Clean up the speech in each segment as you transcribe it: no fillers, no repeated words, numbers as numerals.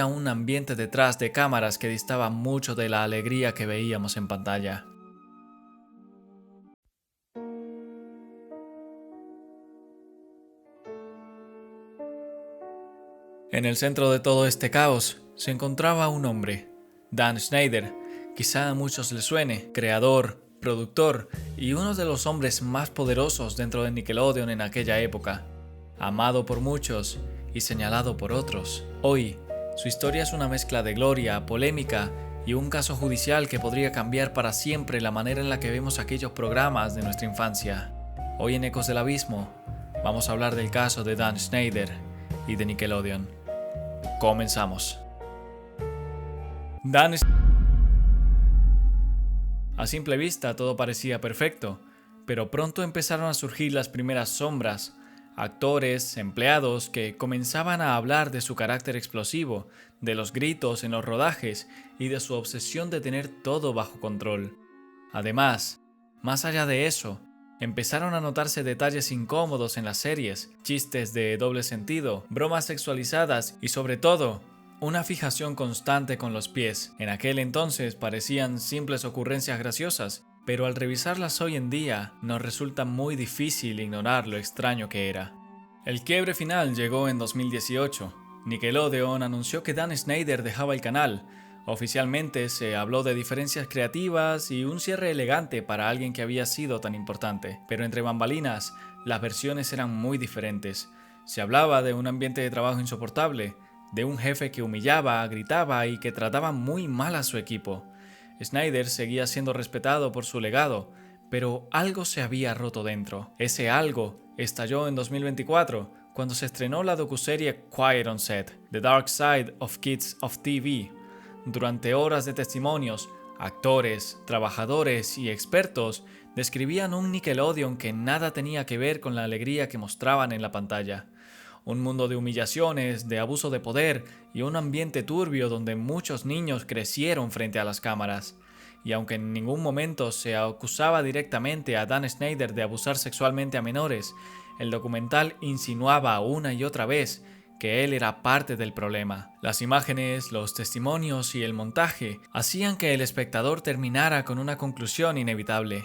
un ambiente detrás de cámaras que distaba mucho de la alegría que veíamos en pantalla. En el centro de todo este caos se encontraba un hombre, Dan Schneider. Quizá a muchos les suene, creador, productor y uno de los hombres más poderosos dentro de Nickelodeon en aquella época, amado por muchos y señalado por otros. Hoy, su historia es una mezcla de gloria, polémica y un caso judicial que podría cambiar para siempre la manera en la que vemos aquellos programas de nuestra infancia. Hoy en Ecos del Abismo, vamos a hablar del caso de Dan Schneider y de Nickelodeon. Comenzamos. A simple vista todo parecía perfecto, pero pronto empezaron a surgir las primeras sombras, actores, empleados que comenzaban a hablar de su carácter explosivo, de los gritos en los rodajes y de su obsesión de tener todo bajo control. Además, más allá de eso, empezaron a notarse detalles incómodos en las series, chistes de doble sentido, bromas sexualizadas y sobre todo, una fijación constante con los pies. En aquel entonces parecían simples ocurrencias graciosas, pero al revisarlas hoy en día nos resulta muy difícil ignorar lo extraño que era. El quiebre final llegó en 2018. Nickelodeon anunció que Dan Schneider dejaba el canal. Oficialmente se habló de diferencias creativas y un cierre elegante para alguien que había sido tan importante, pero entre bambalinas, las versiones eran muy diferentes. Se hablaba de un ambiente de trabajo insoportable, de un jefe que humillaba, gritaba y que trataba muy mal a su equipo. Schneider seguía siendo respetado por su legado, pero algo se había roto dentro. Ese algo estalló en 2024, cuando se estrenó la docuserie Quiet on Set, The Dark Side of Kids of TV. Durante horas de testimonios, actores, trabajadores y expertos describían un Nickelodeon que nada tenía que ver con la alegría que mostraban en la pantalla. Un mundo de humillaciones, de abuso de poder y un ambiente turbio donde muchos niños crecieron frente a las cámaras. Y aunque en ningún momento se acusaba directamente a Dan Schneider de abusar sexualmente a menores, el documental insinuaba una y otra vez que él era parte del problema. Las imágenes, los testimonios y el montaje hacían que el espectador terminara con una conclusión inevitable,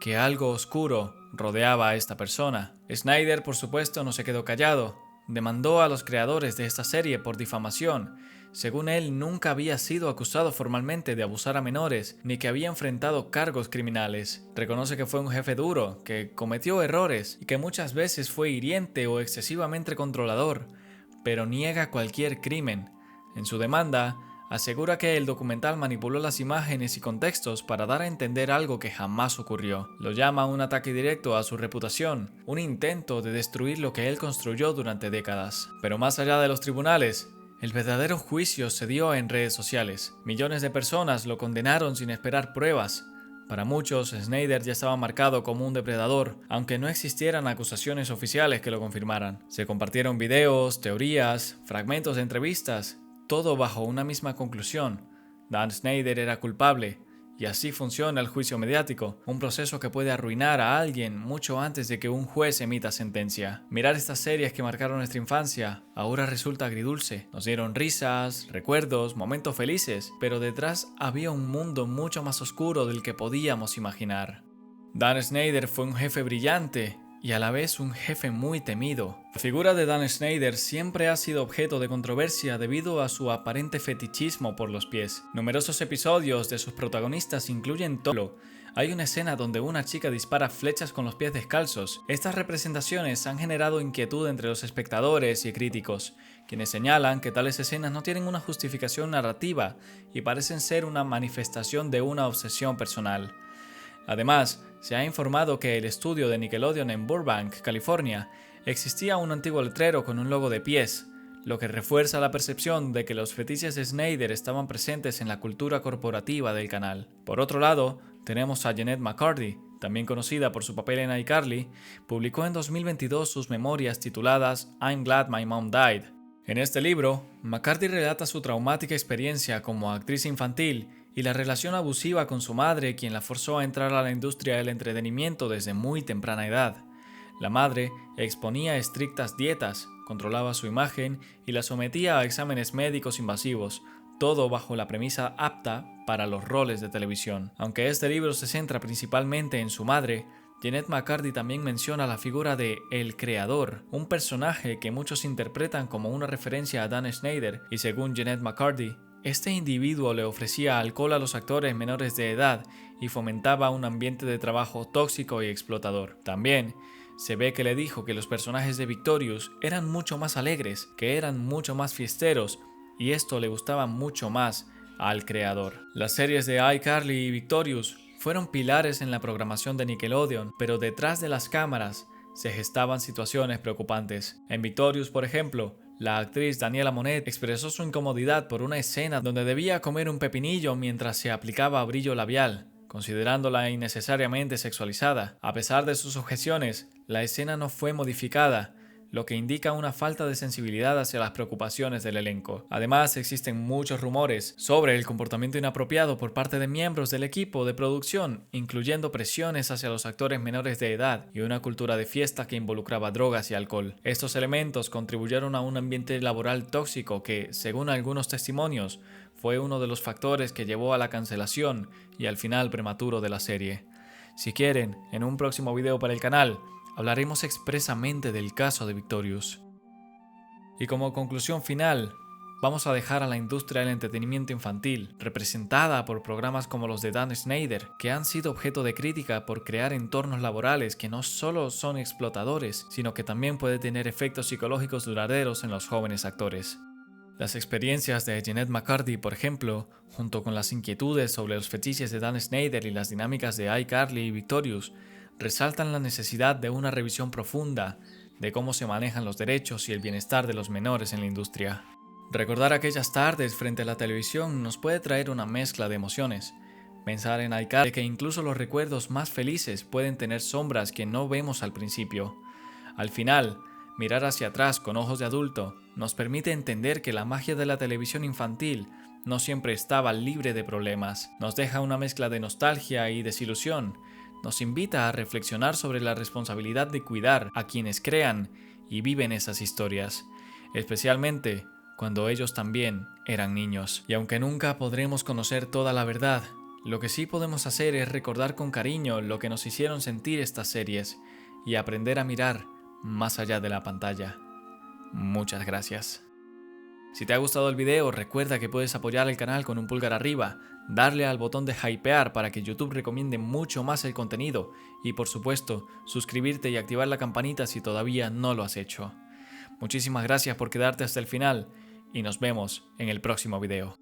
que algo oscuro rodeaba a esta persona. Schneider, por supuesto, no se quedó callado. Demandó a los creadores de esta serie por difamación. Según él, nunca había sido acusado formalmente de abusar a menores, ni que había enfrentado cargos criminales. Reconoce que fue un jefe duro, que cometió errores y que muchas veces fue hiriente o excesivamente controlador, pero niega cualquier crimen. En su demanda, asegura que el documental manipuló las imágenes y contextos para dar a entender algo que jamás ocurrió. Lo llama un ataque directo a su reputación, un intento de destruir lo que él construyó durante décadas. Pero más allá de los tribunales, el verdadero juicio se dio en redes sociales. Millones de personas lo condenaron sin esperar pruebas. Para muchos, Schneider ya estaba marcado como un depredador, aunque no existieran acusaciones oficiales que lo confirmaran. Se compartieron videos, teorías, fragmentos de entrevistas, todo bajo una misma conclusión: Dan Schneider era culpable. Y así funciona el juicio mediático, un proceso que puede arruinar a alguien mucho antes de que un juez emita sentencia. Mirar estas series que marcaron nuestra infancia ahora resulta agridulce. Nos dieron risas, recuerdos, momentos felices, pero detrás había un mundo mucho más oscuro del que podíamos imaginar. Dan Schneider fue un jefe brillante y a la vez un jefe muy temido. La figura de Dan Schneider siempre ha sido objeto de controversia debido a su aparente fetichismo por los pies. Numerosos episodios de sus protagonistas incluyen Tolo. Hay una escena donde una chica dispara flechas con los pies descalzos. Estas representaciones han generado inquietud entre los espectadores y críticos, quienes señalan que tales escenas no tienen una justificación narrativa y parecen ser una manifestación de una obsesión personal. Además, se ha informado que el estudio de Nickelodeon en Burbank, California, existía un antiguo letrero con un logo de pies, lo que refuerza la percepción de que los fetiches de Schneider estaban presentes en la cultura corporativa del canal. Por otro lado, tenemos a Jennette McCurdy, también conocida por su papel en iCarly, publicó en 2022 sus memorias tituladas I'm Glad My Mom Died. En este libro, McCurdy relata su traumática experiencia como actriz infantil y la relación abusiva con su madre, quien la forzó a entrar a la industria del entretenimiento desde muy temprana edad. La madre exponía estrictas dietas, controlaba su imagen y la sometía a exámenes médicos invasivos, todo bajo la premisa apta para los roles de televisión. Aunque este libro se centra principalmente en su madre, Jennette McCurdy también menciona la figura de El Creador, un personaje que muchos interpretan como una referencia a Dan Schneider, y según Jennette McCurdy, este individuo le ofrecía alcohol a los actores menores de edad y fomentaba un ambiente de trabajo tóxico y explotador. También se ve que le dijo que los personajes de Victorious eran mucho más alegres, que eran mucho más fiesteros, y esto le gustaba mucho más al creador. Las series de iCarly y Victorious fueron pilares en la programación de Nickelodeon, pero detrás de las cámaras se gestaban situaciones preocupantes. En Victorious, por ejemplo, la actriz Daniela Monet expresó su incomodidad por una escena donde debía comer un pepinillo mientras se aplicaba brillo labial, considerándola innecesariamente sexualizada. A pesar de sus objeciones, la escena no fue modificada, lo que indica una falta de sensibilidad hacia las preocupaciones del elenco. Además, existen muchos rumores sobre el comportamiento inapropiado por parte de miembros del equipo de producción, incluyendo presiones hacia los actores menores de edad y una cultura de fiesta que involucraba drogas y alcohol. Estos elementos contribuyeron a un ambiente laboral tóxico que, según algunos testimonios, fue uno de los factores que llevó a la cancelación y al final prematuro de la serie. Si quieren, en un próximo video para el canal, hablaremos expresamente del caso de Victorious. Y como conclusión final, vamos a dejar a la industria del entretenimiento infantil, representada por programas como los de Dan Schneider, que han sido objeto de crítica por crear entornos laborales que no solo son explotadores, sino que también puede tener efectos psicológicos duraderos en los jóvenes actores. Las experiencias de Jennette McCurdy, por ejemplo, junto con las inquietudes sobre los fetiches de Dan Schneider y las dinámicas de iCarly y Victorious, resaltan la necesidad de una revisión profunda de cómo se manejan los derechos y el bienestar de los menores en la industria. Recordar aquellas tardes frente a la televisión nos puede traer una mezcla de emociones. Pensar en iCarly, que incluso los recuerdos más felices pueden tener sombras que no vemos al principio. Al final, mirar hacia atrás con ojos de adulto nos permite entender que la magia de la televisión infantil no siempre estaba libre de problemas. Nos deja una mezcla de nostalgia y desilusión. Nos invita a reflexionar sobre la responsabilidad de cuidar a quienes crean y viven esas historias, especialmente cuando ellos también eran niños. Y aunque nunca podremos conocer toda la verdad, lo que sí podemos hacer es recordar con cariño lo que nos hicieron sentir estas series y aprender a mirar más allá de la pantalla. Muchas gracias. Si te ha gustado el video, recuerda que puedes apoyar el canal con un pulgar arriba, darle al botón de hypear para que YouTube recomiende mucho más el contenido y, por supuesto, suscribirte y activar la campanita si todavía no lo has hecho. Muchísimas gracias por quedarte hasta el final y nos vemos en el próximo video.